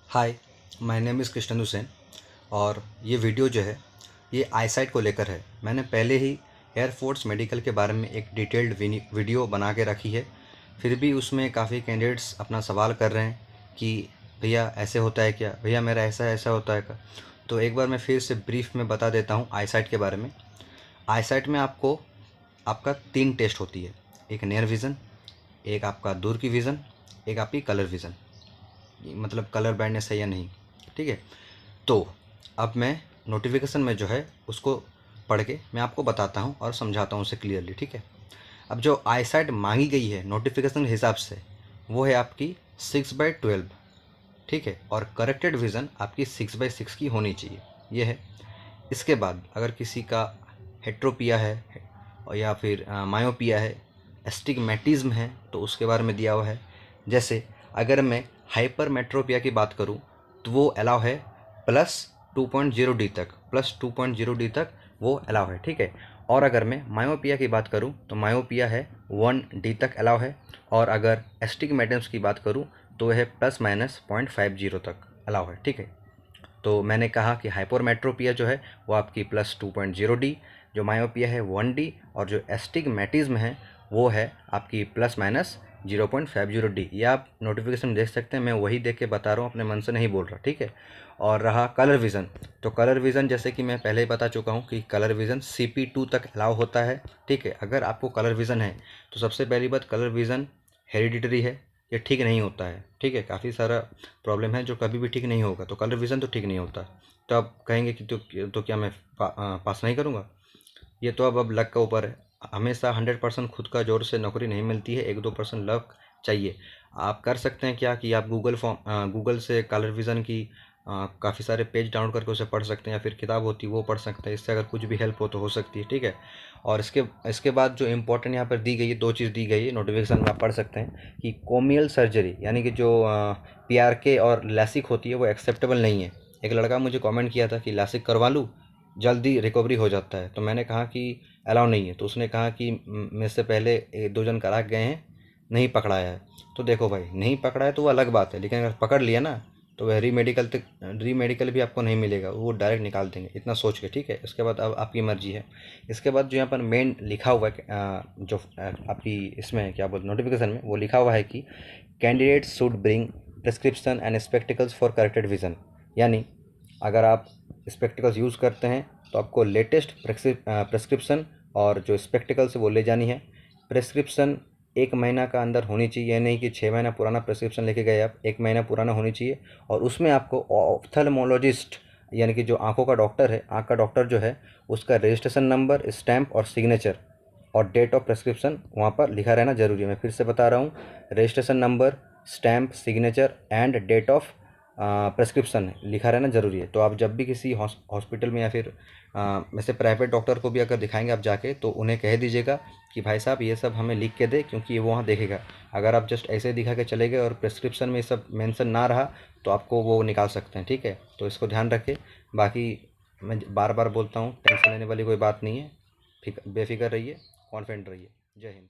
Hi, my name is Krishnan Hussain और ये video जो है ये आईसाइट को लेकर है। मैंने पहले ही एयरफोर्स मेडिकल के बारे में एक डिटेल्ड वीडियो बना के रखी है, फिर भी उसमें काफ़ी कैंडिडेट्स अपना सवाल कर रहे हैं कि भैया ऐसे होता है क्या, भैया मेरा ऐसा ऐसा होता है क्या। तो एक बार मैं फिर से ब्रीफ में बता देता हूँ आईसाइट के बारे में। आईसाइट में आपका 3 टेस्ट होती है, एक नियर विज़न, एक आपका दूर की विज़न, एक आपकी कलर विज़न, मतलब कलर ब्लाइंडनेस है या नहीं। ठीक है, तो अब मैं नोटिफिकेशन में जो है उसको पढ़ के मैं आपको बताता हूँ और समझाता हूँ उसे क्लियरली। ठीक है, अब जो आईसाइट मांगी गई है नोटिफिकेशन के हिसाब से वो है आपकी 6/12। ठीक है, और करेक्टेड विज़न आपकी 6/6 की होनी चाहिए, ये है। इसके बाद अगर किसी का हेट्रोपिया है और या फिर मायोपिया है, एस्टिग्मेटिज्म है, तो उसके बारे में दिया हुआ है। जैसे अगर मैं हाइपरमेट्रोपिया की बात करूं तो वो अलाउ है +2.0D तक, +2.0D तक वो अलाउ है। ठीक है, और अगर मैं मायोपिया की बात करूं तो मायोपिया है 1D तक अलाउ है, और अगर एस्टिग्मेटिज्म की बात करूं तो वह है ±0.50 तक अलाउ है। ठीक है, तो मैंने कहा कि हाइपरमेट्रोपिया जो है वो आपकी +2.0D, जो मायोपिया है 1D, और जो एस्टिग्मेटिज्म है वो है आपकी ±0.50D। ये आप नोटिफिकेशन देख सकते हैं, मैं वही देख के बता रहा हूँ, अपने मन से नहीं बोल रहा। ठीक है, और रहा कलर विज़न, तो कलर विज़न जैसे कि मैं पहले ही बता चुका हूँ कि कलर विज़न CP2 तक अलाउ होता है। ठीक है, अगर आपको कलर विज़न है तो सबसे पहली बात, कलर विज़न हेरिडिटरी है, ये ठीक नहीं होता है। ठीक है, काफ़ी सारा प्रॉब्लम है जो कभी भी ठीक नहीं होगा, तो कलर विज़न तो ठीक नहीं होता। तो आप कहेंगे कि तो क्या मैं पास नहीं करूँगा। ये तो अब लक का ऊपर है। हमेशा 100% खुद का जोर से नौकरी नहीं मिलती है, 1-2% लक चाहिए। आप कर सकते हैं क्या कि आप गूगल से कलर विज़न की काफ़ी सारे पेज डाउनलोड करके उसे पढ़ सकते हैं, या फिर किताब होती है वो पढ़ सकते हैं। इससे अगर कुछ भी हेल्प हो तो हो सकती है। ठीक है, और इसके बाद जो इम्पोर्टेंट यहाँ पर दी गई है, 2 चीज़ दी गई है नोटिफिकेशन में, आप पढ़ सकते हैं कि कोमियल सर्जरी यानी कि जो PRK और लैसिक होती है वो एक्सेप्टेबल नहीं है। एक लड़का मुझे कमेंट किया था कि लैसिक करवा लूँ, जल्दी रिकवरी हो जाता है, तो मैंने कहा कि अलाउ नहीं है। तो उसने कहा कि मेरे से पहले 1-2 जन करा गए हैं, नहीं पकड़ाया है। तो देखो भाई, नहीं पकड़ा है तो वो अलग बात है, लेकिन अगर पकड़ लिया ना तो वह रीमेडिकल भी आपको नहीं मिलेगा, वो डायरेक्ट निकाल देंगे, इतना सोच के। ठीक है, इसके बाद अब आपकी मर्जी है। इसके बाद जो यहाँ पर मेन लिखा हुआ है जो आपकी इसमें क्या बोलते नोटिफिकेशन में, वो लिखा हुआ है कि candidates should bring prescription and spectacles for corrected vision. यानी अगर आप स्पेक्टिकल्स यूज़ करते हैं तो आपको लेटेस्ट प्रेस्क्रिप्शन और जो स्पेक्टिकल्स वो ले जानी है। प्रेस्क्रिप्शन 1 महीना का अंदर होनी चाहिए, ये नहीं कि 6 महीना पुराना प्रेस्क्रिप्शन लेके गए आप, 1 महीना पुराना होनी चाहिए। और उसमें आपको ऑप्थेल्मोलॉजिस्ट यानी कि जो आंखों का डॉक्टर है, आंख का डॉक्टर जो है, उसका रजिस्ट्रेशन नंबर, स्टैम्प और सिग्नेचर और डेट ऑफ प्रेस्क्रिप्शन वहाँ पर लिखा रहना जरूरी है। मैं फिर से बता रहा हूँ, registration number, stamp, signature and date of prescription लिखा रहना ज़रूरी है। तो आप जब भी किसी हॉस्पिटल में या फिर वैसे प्राइवेट डॉक्टर को भी अगर दिखाएंगे आप जाके, तो उन्हें कह दीजिएगा कि भाई साहब ये सब हमें लिख के दे, क्योंकि ये वो वहाँ देखेगा। अगर आप जस्ट ऐसे दिखा के चले गए और प्रेस्क्रिप्शन में ये सब मेंशन ना रहा तो आपको वो निकाल सकते हैं। ठीक है, तो इसको ध्यान रखें। बाकी मैं बार बार बोलता हूँ, टेंशन लेने वाली कोई बात नहीं है, बेफिक्र रहिए, कॉन्फिडेंट रहिए। जय हिंद।